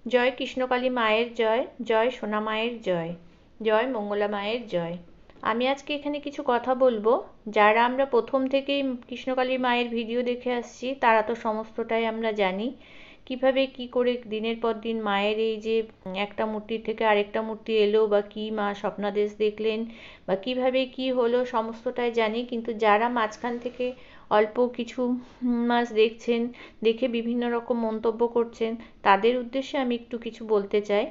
জয় কৃষ্ণকালী মায়ের জয়, জয় সোনা মায়ের জয়, জয় মঙ্গলা মায়ের জয়। আমি আজকে এখানে কিছু কথা বলবো। যারা আমরা প্রথম থেকেই কৃষ্ণকালী মায়ের ভিডিও দেখে আসছি তারা তো সমস্তটাই আমরা জানি। কিভাবে কি করে দিনের পর দিন মায়ের এই যে একটা মূর্তি থেকে আরেকটা মূর্তি এলো, বা কি মা স্বপ্নাদেশ দেখলেন, বা কিভাবে কি হলো সমস্তটাই জানি। কিন্তু যারা মাঝখান থেকে অল্প কিছু মাস দেখছেন, দেখে বিভিন্ন রকম মন্তব্য করছেন, তাদের উদ্দেশ্যে আমি একটু কিছু বলতে চাই।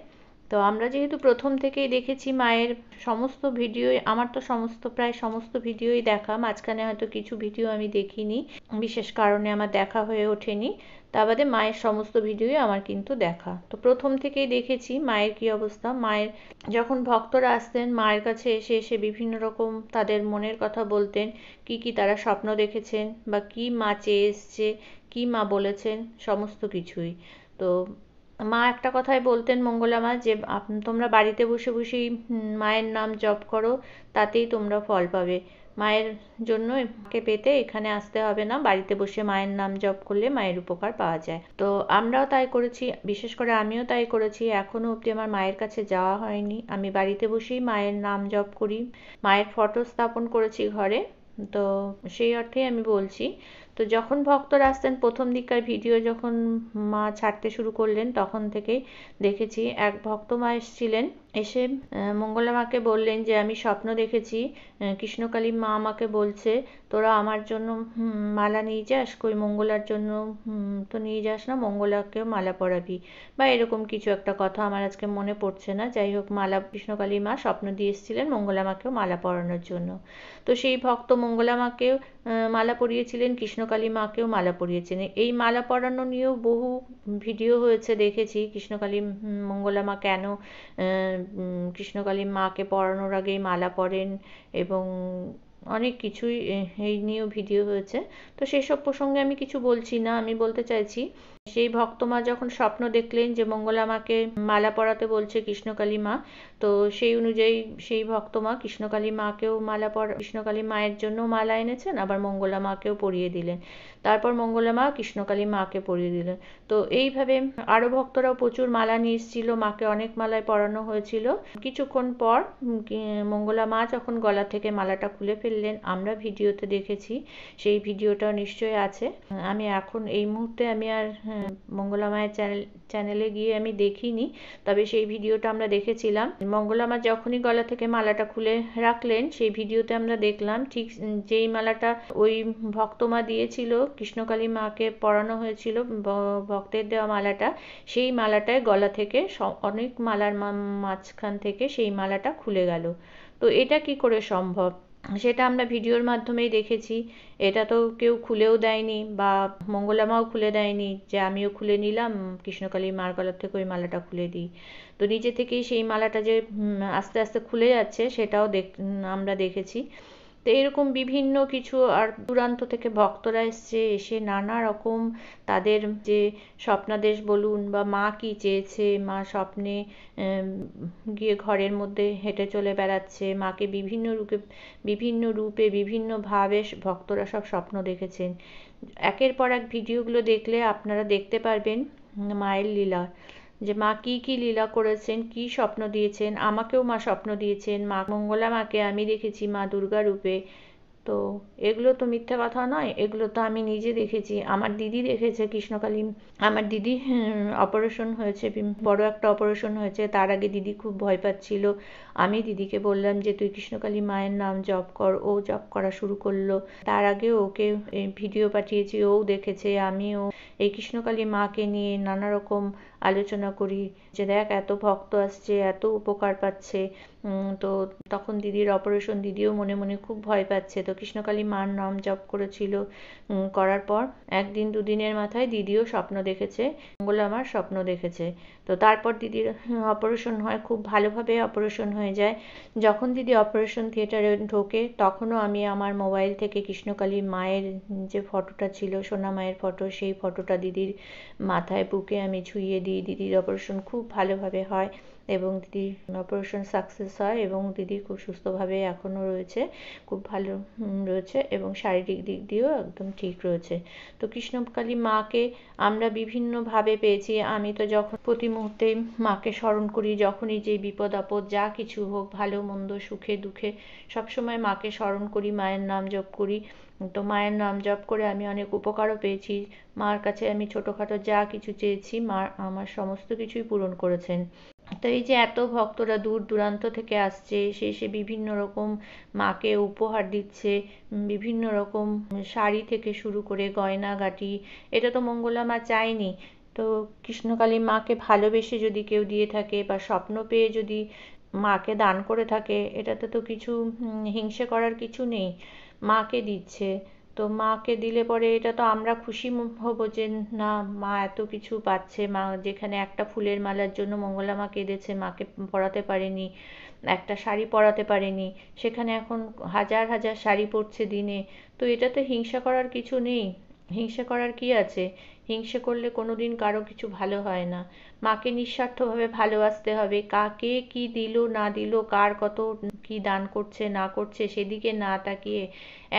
তো আমরা যেহেতু প্রথম থেকেই দেখেছি মায়ের সমস্ত ভিডিওই, আমার তো প্রায় সমস্ত ভিডিওই দেখা, মাঝখানে হয়তো কিছু ভিডিও আমি দেখিনি, বিশেষ কারণে আমার দেখা হয়ে ওঠেনি। তা বাদে মায়ের সমস্ত ভিডিওই আমার কিন্তু দেখা। তো প্রথম থেকেই দেখেছি মায়ের কি অবস্থা। মায়ের যখন ভক্তরা আসতেন মায়ের কাছে, এসে এসে বিভিন্ন রকম তাদের মনের কথা বলতেন, কি কি তারা স্বপ্ন দেখেছেন, বা কি মা চেয়ে এসছে, কি মা বলেছেন, সমস্ত কিছুই। তো মা একটা কথাই বলতেন, মঙ্গলা মা, যে তোমরা বাড়িতে বসে বসেই মায়ের নাম জপ করো, তাতেই তোমরা ফল পাবে। মায়ের জন্য মাকে পেতে এখানে আসতে হবে না, বাড়িতে বসে মায়ের নাম জপ করলে মায়ের উপকার পাওয়া যায়। তো আমরাও তাই করেছি, বিশেষ করে আমিও তাই করেছি। এখনো অবধি আমার মায়ের কাছে যাওয়া হয়নি, আমি বাড়িতে বসেই মায়ের নাম জপ করি। মায়ের ফটো স্থাপন করেছি ঘরে। তো সেই অর্থেই আমি বলছি। তো যখন ভক্তরা আসতেন, প্রথম দিককার ভিডিও যখন মা ছাড়তে শুরু করলেন, তখন থেকেই দেখেছি এক ভক্ত মা এসেছিলেন, এসে মঙ্গলা মাকে বললেন যে আমি স্বপ্ন দেখেছি, কৃষ্ণকালী মা আমাকে বলছে তোরা আমার জন্য মালা নিয়ে যাস, কই মঙ্গলার জন্য তো নিয়ে যাস না, মঙ্গলাকেও মালা পরাবি, বা এরকম কিছু একটা কথা, আমার আজকে মনে পড়ছে না। যাই হোক, মালা কৃষ্ণকালী মা স্বপ্ন দিয়ে এসেছিলেন মঙ্গলা মাকেও মালা পরানোর জন্য। তো সেই ভক্ত মঙ্গলা মাকেও মালা পরিয়েছিলেন, কৃষ্ণকালী মাকেও মালা পরিয়েছিলেন। এই মালা পরানো নিয়েও বহু ভিডিও হয়েছে, দেখেছি কৃষ্ণকালী মঙ্গলা মা কেন কৃষ্ণকালী মাকে পরানোর আগেই মালা পরেন, এবং অনেক কিছুই এই নিয়েও ভিডিও হয়েছে। তো সেসব প্রসঙ্গে আমি কিছু বলছি না, আমি বলতে চাইছি সেই ভক্ত মা যখন স্বপ্ন দেখলেন যে মঙ্গলা মাকে মালা পরাতে বলছে কৃষ্ণকালী মা, তো সেই অনুযায়ী সেই ভক্ত মা কৃষ্ণকালী মাকেও কৃষ্ণকালী মায়ের জন্য মালা এনেছেন, আবার মঙ্গলা মাকেও পরিয়ে দিলেন। তারপর মঙ্গলা মা কৃষ্ণকালী মাকে পরিয়ে দিলেন। তো এইভাবে আরও ভক্তরাও প্রচুর মালা নিয়ে এসেছিল, মাকে অনেক মালায় পরানো হয়েছিল। কিছুক্ষণ পর মঙ্গলা মা যখন গলা থেকে মালাটা খুলে ফেললেন, আমরা ভিডিওতে দেখেছি, সেই ভিডিওটা নিশ্চয়ই আছে। আমি এখন এই মুহূর্তে আমি আর মঙ্গলা মায়ের চ্যানেলে গিয়ে আমি দেখিনি, তবে সেই ভিডিওটা আমরা দেখেছিলাম। মঙ্গলা মা যখনই গলা থেকে মালাটা খুলে রাখলেন, সেই ভিডিওতে আমরা দেখলাম ঠিক যেই মালাটা ওই ভক্ত মা দিয়েছিল, কৃষ্ণকালী মাকে পরানো হয়েছিল ভক্তের দেওয়া মালাটা, সেই মালাটায় গলা থেকে অনেক মালার মাঝখান থেকে সেই মালাটা খুলে গেল। তো এটা কি করে সম্ভব, সেটা আমরা ভিডিওর মাধ্যমেই দেখেছি। এটা তো কেউ খুলেও দেয়নি, বা মঙ্গলা মাও খুলে দেয়নি যে আমিও খুলে নিলাম, কৃষ্ণকালী মার গলার থেকে ওই মালাটা খুলে দিই। তো নিজে থেকেই সেই মালাটা যে আস্তে আস্তে খুলে যাচ্ছে, সেটাও আমরা দেখেছি। তো এরকম বিভিন্ন কিছু, আর দূরান্ত থেকে ভক্তরা এসছে, এসে নানা রকম তাদের যে স্বপ্নাদেশ বলুন, বা মা কি চেয়েছে, মা স্বপ্নে গিয়ে ঘরের মধ্যে হেঁটে চলে বেড়াচ্ছে, মাকে বিভিন্ন রূপে বিভিন্নভাবে ভক্তরা সব স্বপ্ন দেখেছেন। একের পর এক ভিডিওগুলো দেখলে আপনারা দেখতে পারবেন মায়ের লীলা, যে মা কি কি লীলা করেছেন, কি স্বপ্ন দিয়েছেন। আমাকেও মা স্বপ্ন দিয়েছেন, মা মঙ্গলা মাকে আমি দেখেছি মা দুর্গা রূপে। তো এগুলো তো মিথ্যে কথা নয়, এগুলো তো আমি নিজে দেখেছি, আমার দিদি দেখেছে কৃষ্ণকালী। আমার দিদি অপারেশন হয়েছে, বড় একটা অপারেশন হয়েছে, তার আগে দিদি খুব ভয় পাচ্ছিল। আমি দিদিকে বললাম যে তুই কৃষ্ণকালী মায়ের নাম জপ কর, ও জপ করা শুরু করলো। তার আগে ওকে ভিডিও পাঠিয়েছি, ও দেখেছে। আমিও এই কৃষ্ণকালী মাকে নিয়ে নানা রকম আলোচনা করি, যে দেখ এত ভক্ত আসছে, এত উপকার পাচ্ছে। তো তখন দিদির অপারেশন, দিদিও মনে মনে খুব ভয় পাচ্ছে। তো কৃষ্ণকালী মার নাম জপ করেছিল, করার পর একদিন দুদিনের মাথায় দিদিও স্বপ্ন দেখেছে, মঙ্গলা মার স্বপ্ন দেখেছে। তো তারপর দিদির অপারেশন হয়, খুব ভালোভাবে অপারেশন হয়ে যায়। যখন দিদি অপারেশন থিয়েটারে ঢোকে, তখনও আমি আমার মোবাইল থেকে কৃষ্ণকালী মায়ের যে ফটোটা ছিল, সোনা মায়ের ফটো, সেই ফটোটা দিদির মাথায় বুকে আমি ছুঁয়ে দিই। দিদির অপারেশন খুব ভালোভাবে হয় এবং দিদির অপারেশন সাকসেস হয় এবং দিদি খুব সুস্থভাবে এখনও রয়েছে, খুব ভালো রয়েছে এবং শারীরিক দিক দিয়েও একদম ঠিক রয়েছে। তো কৃষ্ণকালী মাকে আমরা বিভিন্নভাবে পেয়েছি। আমি তো যখন প্রতি মুহূর্তে মাকে স্মরণ করি, যখনই যে বিপদ আপদ যা কিছু হোক, ভালো মন্দ সুখে দুঃখে সবসময় মাকে স্মরণ করি, মায়ের নাম জপ করি। তো মায়ের নাম জপ করে আমি অনেক উপকারও পেয়েছি। মার কাছে আমি ছোটোখাটো যা কিছু চেয়েছি মা আমার সমস্ত কিছুই পূরণ করেছেন। তো এই যে এত ভক্তরা দূর দূরান্ত থেকে আসছে, এসে বিভিন্ন রকম মাকে উপহার দিচ্ছে, বিভিন্ন রকম শাড়ি থেকে শুরু করে গয়নাগাটি, এটা তো মঙ্গলা মা চায়নি। তো কৃষ্ণকালী মাকে ভালোবেসে যদি কেউ দিয়ে থাকে বা স্বপ্ন পেয়ে যদি মাকে দান করে থাকে, এটাতে তো কিছু হিংসে করার কিছু নেই, মাকে দিচ্ছে। তো মাকে দিলে পরে এটা তো আমরা খুশি হব যে না, মা এত কিছু পাচ্ছে। মা যেখানে একটা ফুলের মালার জন্য মঙ্গলা মা কেঁদেছে, মাকে পরাতে পারেনি, একটা শাড়ি পরাতে পারেনি, সেখানে এখন হাজার হাজার শাড়ি পরছে দিনে। তো এটাতে হিংসা করার কিছু নেই। হিংসা করার কি আছে? হিংসে করলে কোনোদিন কারো কিছু ভালো হয় না। মাকে নিঃস্বার্থভাবে ভালোবাসতে হবে। কাকে কি দিল না দিল, কার কত কি দান করছে না করছে সেদিকে না তাকিয়ে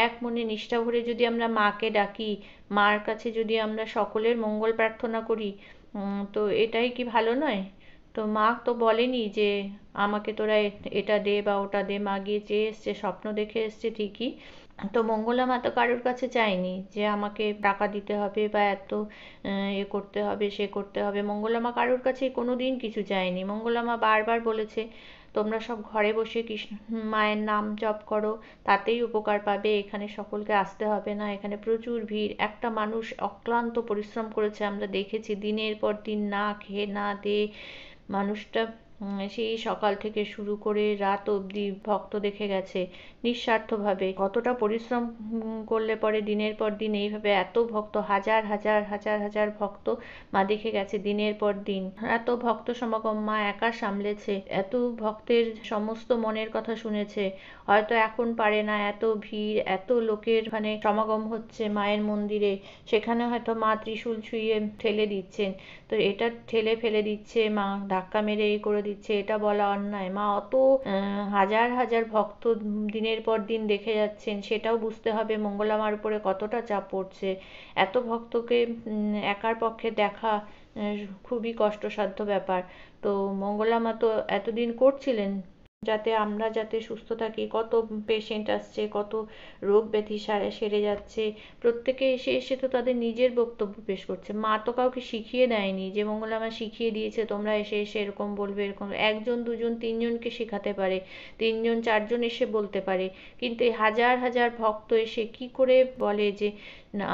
এক মনে নিষ্ঠা ভরে যদি আমরা মাকে ডাকি, মার কাছে যদি আমরা সকলের মঙ্গল প্রার্থনা করি, তো এটাই কি ভালো নয়? তো মা তো বলেনি যে আমাকে তোরা এটা দে বা ওটা দে। মা গিয়ে চেয়ে এসছে, স্বপ্ন দেখে এসছে ঠিকই। তো মঙ্গলা মা তো কারোর কাছে চায়নি যে আমাকে টাকা দিতে হবে বা এত এ করতে হবে সে করতে হবে। মঙ্গলা মা কারোর কাছে কোনোদিন কিছু চায়নি। মঙ্গলা মা বারবার বলেছে তোমরা সব ঘরে বসে কৃষ্ণ মায়ের নাম জপ করো, তাতেই উপকার পাবে। এখানে সকলকে আসতে হবে না, এখানে প্রচুর ভিড়। একটা মানুষ অক্লান্ত পরিশ্রম করেছে, আমরা দেখেছি দিনের পর দিন না খেয়ে না দেয়ে মানুষটা সেই সকাল থেকে শুরু করে রাত অবধি ভক্ত দেখে গেছে নিঃস্বার্থভাবে। কতটা পরিশ্রম করলে পরে দিনের পর দিন এইভাবে এত ভক্ত, হাজার হাজার হাজার হাজার ভক্ত মা দেখে গেছে দিনের পর দিন। এত ভক্ত সমাগম মা একা সামলেছে, এত ভক্তের সমস্ত মনের কথা শুনেছে। হয়তো এখন পারে না, এত ভিড়, এত লোকের ওখানে সমাগম হচ্ছে মায়ের মন্দিরে, সেখানে হয়তো মা ত্রিশূল ছুঁয়ে ঠেলে দিচ্ছেন। তো এটা ঠেলে ফেলে দিচ্ছে মা, ধাক্কা মেরে এই করে দিচ্ছে, এটা বলা অন্যায়। মা অত হাজার হাজার ভক্ত দিনের পর দিন দেখে যাচ্ছেন, সেটাও বুঝতে হবে মঙ্গলা মার উপরে কতটা চাপ পড়ছে। এত ভক্তকে একার পক্ষে দেখা খুবই কষ্টসাধ্য ব্যাপার। তো মঙ্গলা মা তো এতদিন করছিলেন যাতে আমরা যাতে সুস্থ থাকি। কত পেশেন্ট আসছে, কত রোগ ব্যাধি সেরে যাচ্ছে, প্রত্যেকে এসে এসে তো তাদের নিজের বক্তব্য পেশ করছে। মা তো কাউকে শিখিয়ে দেয়নি যে মঙ্গলা মা শিখিয়ে দিয়েছে তোমরা এসে এসে এরকম বলবে এরকম। একজন দুজন তিনজনকে শেখাতে পারে, তিনজন চারজন এসে বলতে পারে, কিন্তু এই হাজার হাজার ভক্ত এসে কি করে বলে যে না,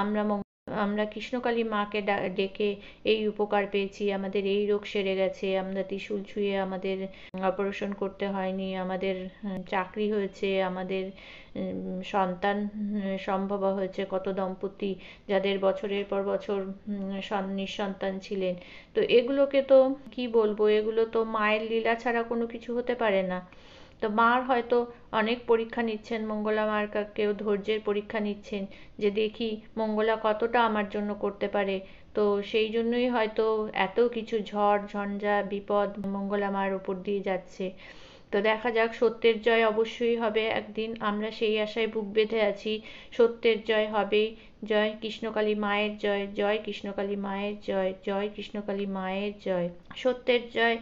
আমরা কৃষ্ণকালী মাকে ডেকে এই উপকার পেয়েছি, আমাদের এই রোগ সেরে গেছে, আমরা ত্রিশূল ছুঁয়ে আমাদের অপারেশন করতে হয়নি, আমাদের চাকরি হয়েছে, আমাদের সন্তান সম্ভব হয়েছে। কত দম্পতি যাদের বছরের পর বছর নিঃসন্তান ছিলেন। তো এগুলোকে তো কি বলবো, এগুলো তো মায়ের লীলা ছাড়া কোনো কিছু হতে পারে না। তো মার হয়তো অনেক পরীক্ষা নিচ্ছেন, মঙ্গলা মার কেউ ধৈর্যের পরীক্ষা নিচ্ছেন যে দেখি মঙ্গলা কতটা আমার জন্য করতে পারে। তো সেই জন্যই হয়তো এত কিছু ঝড় ঝঞ্ঝা বিপদ মঙ্গলা মার উপর দিয়ে যাচ্ছে। তো দেখা যাক, সত্যের জয় অবশ্যই হবে একদিন, আমরা সেই আশায় বুক বেঁধে আছি। সত্যের জয় হবেই। জয় কৃষ্ণকালী মায়ের জয়, জয় কৃষ্ণকালী মায়ের জয়, জয় কৃষ্ণকালী মায়ের জয়। সত্যের জয়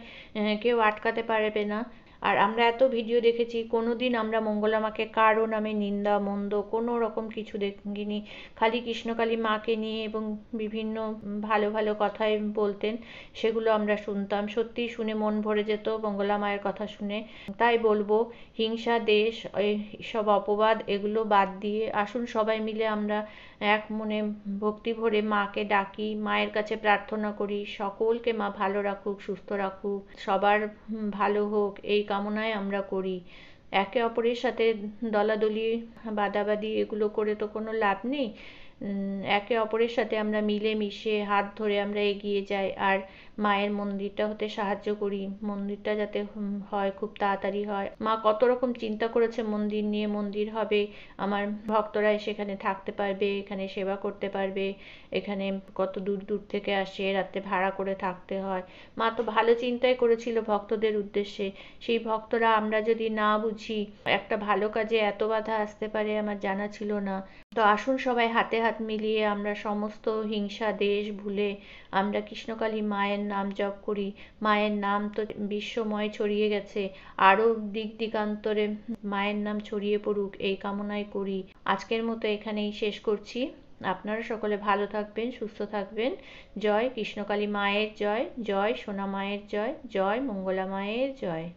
কেউ আটকাতে পারবে না। আর আমরা এত ভিডিও দেখেছি, কোনোদিন আমরা মঙ্গলা মাকে কারো নামে নিন্দা মন্দ কোনো রকম কিছু দেখিনি। খালি কৃষ্ণকালী মাকে নিয়ে এবং বিভিন্ন ভালো ভালো কথাই বলতেন, সেগুলো আমরা শুনতাম। সত্যি শুনে মন ভরে যেত মঙ্গলা মায়ের কথা শুনে। তাই বলবো, হিংসা দেশ সব অপবাদ এগুলো বাদ দিয়ে আসুন সবাই মিলে আমরা এক মনে ভক্তি ভরে মাকে ডাকি, মায়ের কাছে প্রার্থনা করি সকলকে মা ভালো রাখুক, সুস্থ রাখুক, সবার ভালো হোক, এই কামনায় আমরা করি। একে অপরের সাথে দলাদলি বাদাবাদি এগুলো করে তো কোনো লাভ নেই। একে অপরের সাথে আমরা মিলে মিশে হাত ধরে আমরা এগিয়ে যাই। আর মায়ের মন্দিরটা হতে সাহায্য করি, মন্দিরটা যাতে হয়, খুব তাড়াতাড়ি হয়। মা কত রকম চিন্তা করেছে মন্দির নিয়ে, মন্দির হবে, আমার ভক্তরা সেখানে থাকতে পারবে, এখানে সেবা করতে পারবে। এখানে কত দূর দূর থেকে আসে, রাত্রে ভাড়া করে থাকতে হয়। মা তো ভালো চিন্তাই করেছিল ভক্তদের উদ্দেশ্যে। সেই ভক্তরা আমরা যদি না বুঝি, একটা ভালো কাজে এত বাধা আসতে পারে আমার জানা ছিল না। তো আসুন সবাই হাতে হাত মিলিয়ে আমরা সমস্ত হিংসা দেশ ভুলে আমরা কৃষ্ণকালী মায়ের নাম জপ করি। মায়ের নাম তো বিশ্বময় ছড়িয়ে গেছে, আরো দিক দিগান্তরে মায়ের নাম ছড়িয়ে পড়ুক, এই কামনাই করি। আজকের মতো এখানেই শেষ করছি। আপনারা সকলে ভালো থাকবেন, সুস্থ থাকবেন। জয় কৃষ্ণকালী মায়ের জয়, জয় সোনা মায়ের জয়, জয় মঙ্গলা মায়ের জয়।